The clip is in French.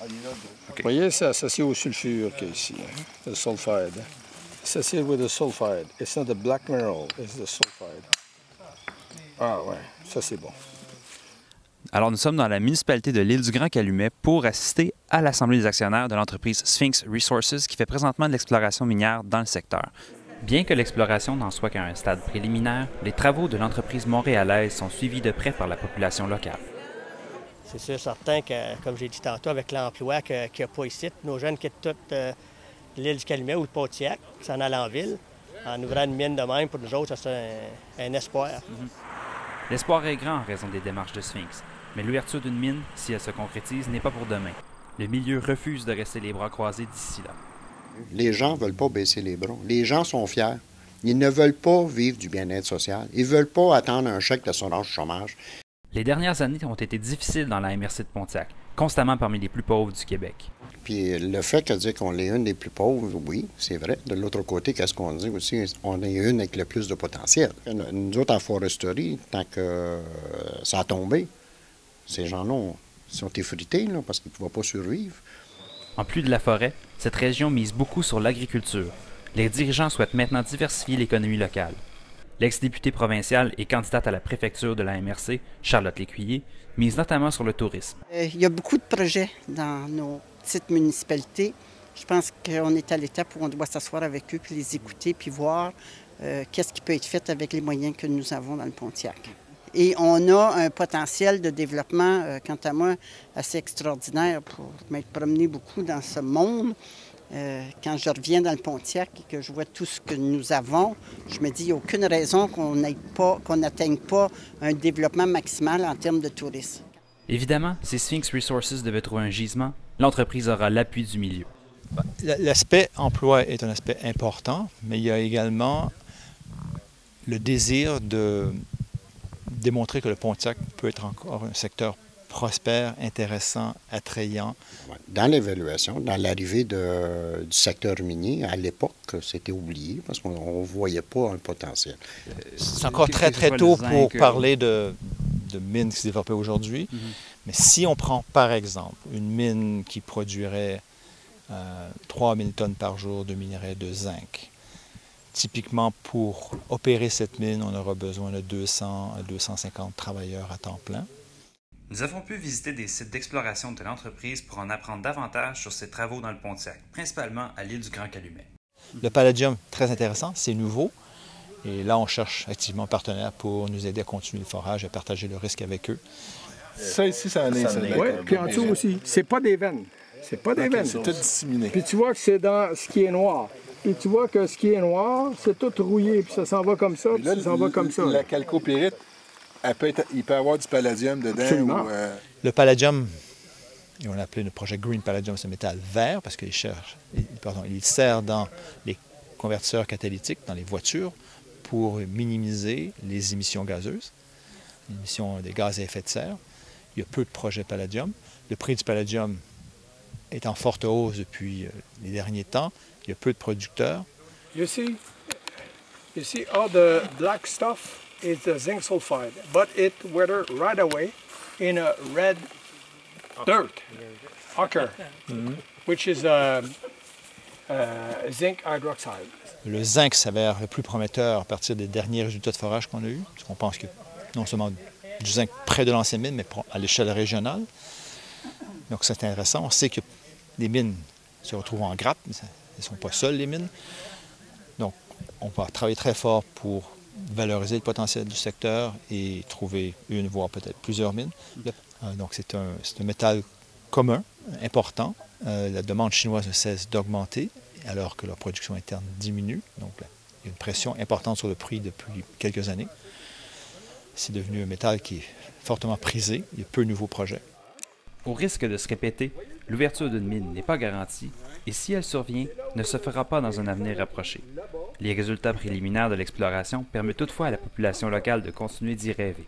Vous voyez, c'est associé au sulfure qu'il y a ici, hein? Le sulfide. Associé with the sulfide. It's not the black mineral, it's the sulfide. Ah ouais, ça c'est bon. Alors, nous sommes dans la municipalité de l'île du Grand-Calumet pour assister à l'Assemblée des actionnaires de l'entreprise Sphinx Resources qui fait présentement de l'exploration minière dans le secteur. Bien que l'exploration n'en soit qu'à un stade préliminaire, les travaux de l'entreprise montréalaise sont suivis de près par la population locale. C'est sûr, certain que, comme j'ai dit tantôt, avec l'emploi qu'il n'y a pas ici, nos jeunes quittent toute l'île du Calumet ou de Pontiac, qui s'en allent en ville. En ouvrant une mine de même, pour nous autres, c'est un espoir. L'espoir est grand en raison des démarches de Sphinx, mais l'ouverture d'une mine, si elle se concrétise, n'est pas pour demain. Le milieu refuse de rester les bras croisés d'ici là. Les gens ne veulent pas baisser les bras. Les gens sont fiers. Ils ne veulent pas vivre du bien-être social. Ils ne veulent pas attendre un chèque d'assurance chômage. Les dernières années ont été difficiles dans la MRC de Pontiac, constamment parmi les plus pauvres du Québec. Puis le fait de dire qu'on est une des plus pauvres, oui, c'est vrai. De l'autre côté, qu'est-ce qu'on dit aussi? On est une avec le plus de potentiel. Nous autres, en foresterie, tant que ça a tombé, ces gens-là sont effrités là, parce qu'ils ne pouvaient pas survivre. En plus de la forêt, cette région mise beaucoup sur l'agriculture. Les dirigeants souhaitent maintenant diversifier l'économie locale. L'ex-députée provinciale et candidate à la préfecture de la MRC, Charlotte Lécuyer, mise notamment sur le tourisme. Il y a beaucoup de projets dans nos petites municipalités. Je pense qu'on est à l'étape où on doit s'asseoir avec eux, puis les écouter, puis voir qu'est-ce qui peut être fait avec les moyens que nous avons dans le Pontiac. Et on a un potentiel de développement, quant à moi, assez extraordinaire pour m'être promené beaucoup dans ce monde. Quand je reviens dans le Pontiac et que je vois tout ce que nous avons, je me dis qu'il n'y a aucune raison qu'on n'atteigne pas un développement maximal en termes de tourisme. Évidemment, si Sphinx Resources devait trouver un gisement, l'entreprise aura l'appui du milieu. L'aspect emploi est un aspect important, mais il y a également le désir de démontrer que le Pontiac peut être encore un secteur prospère, intéressant, attrayant. Dans l'évaluation, dans l'arrivée du secteur minier, à l'époque, c'était oublié parce qu'on ne voyait pas un potentiel. C'est encore très tôt pour parler de mines qui se développaient aujourd'hui. Mais si on prend par exemple une mine qui produirait 3000 tonnes par jour de minerai de zinc, typiquement pour opérer cette mine, on aura besoin de 200 à 250 travailleurs à temps plein. Nous avons pu visiter des sites d'exploration de l'entreprise pour en apprendre davantage sur ses travaux dans le Pontiac, principalement à l'île du Grand-Calumet. Le palladium, très intéressant, c'est nouveau. Et là, on cherche activement un partenaire pour nous aider à continuer le forage et à partager le risque avec eux. Ça ici, ça en est. Oui, puis en dessous aussi. C'est pas des veines. C'est pas des veines. C'est tout disséminé. Puis tu vois que c'est dans ce qui est noir. Puis tu vois que ce qui est noir, c'est tout rouillé. Puis ça s'en va comme ça, puis ça s'en va comme ça. La calcopyrite, il peut avoir du palladium dedans. Absolument. Le palladium, et on l'a appelé le projet Green Palladium, c'est un métal vert parce qu'il sert dans les convertisseurs catalytiques, dans les voitures, pour minimiser les émissions gazeuses, les émissions des gaz à effet de serre. Il y a peu de projets palladium. Le prix du palladium est en forte hausse depuis les derniers temps. Il y a peu de producteurs. You see all the black stuff is the zinc sulfide, but it weathered right away in a red dirt, ochre, which is zinc hydroxide. Le zinc s'avère le plus prometteur à partir des derniers résultats de forage qu'on a eus, parce qu'on pense que non seulement du zinc près de l'ancienne mine, mais à l'échelle régionale. Donc c'est intéressant. On sait que les mines se retrouvent en grappe, elles ne sont pas seules, les mines. Donc on va travailler très fort pour valoriser le potentiel du secteur et trouver une, voire peut-être plusieurs mines. Donc c'est un métal commun, important. La demande chinoise ne cesse d'augmenter alors que leur production interne diminue. Donc là, il y a une pression importante sur le prix depuis quelques années. C'est devenu un métal qui est fortement prisé. Il y a peu de nouveaux projets. Au risque de se répéter, l'ouverture d'une mine n'est pas garantie et si elle survient, ne se fera pas dans un avenir rapproché. Les résultats préliminaires de l'exploration permettent toutefois à la population locale de continuer d'y rêver.